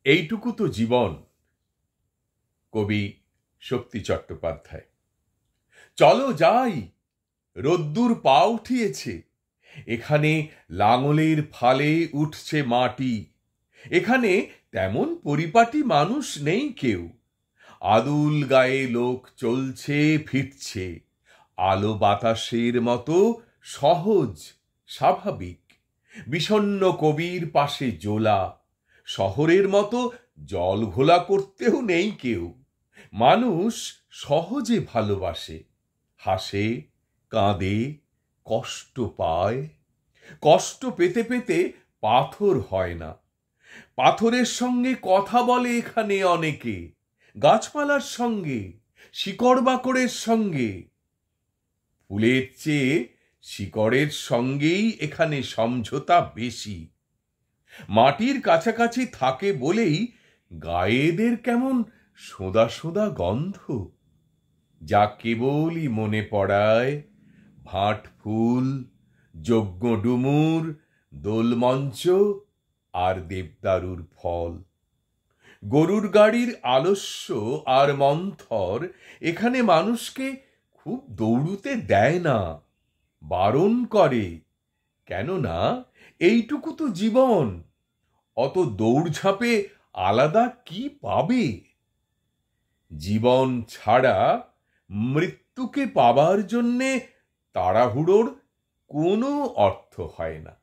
এইটুকু তো জীবন। কবি শক্তি চট্টোপাধ্যায়। চলো যাই, রোদ্দুর পা উঠিয়েছে, এখানে লাঙলের ফালে উঠছে মাটি, এখানে তেমন পরিপাটি মানুষ নেই কেউ, আদুল গায়ে লোক চলছে ফিরছে, আলো বাতাসের মতো সহজ স্বাভাবিক। বিষণ্ণ কবির পাশে জোলা, শহরের মতো জল ঘোলা করতেও নেই কেউ। মানুষ সহজে ভালোবাসে, হাসে, কাঁদে, কষ্ট পায়। কষ্ট পেতে পেতে পাথর হয় না, পাথরের সঙ্গে কথা বলে এখানে অনেকে, গাছপালার সঙ্গে, শিকড় বাকড়ের সঙ্গে। ফুলের চেয়ে শিকড়ের সঙ্গেই এখানে সমঝোতা বেশি। মাটির কাছাকাছি থাকে বলেই গায়েদের কেমন সোঁদা সোঁদা গন্ধ, যা কেবলই মনে পড়ায় ভাট ফুল, যজ্ঞ ডুমুর, দোলমঞ্চ আর দেবদারুর ফল। গরুর গাড়ির আলস্য আর মন্থর এখানে মানুষকে খুব দৌড়ুতে দেয় না, বারণ করে। কেননা এইটুকু তো জীবন, অত দৌড়ঝাঁপে আলাদা কি পাবে? জীবন ছাড়া মৃত্যুকে পাবার জন্যে তাড়াহুড়োর কোনো অর্থ হয় না।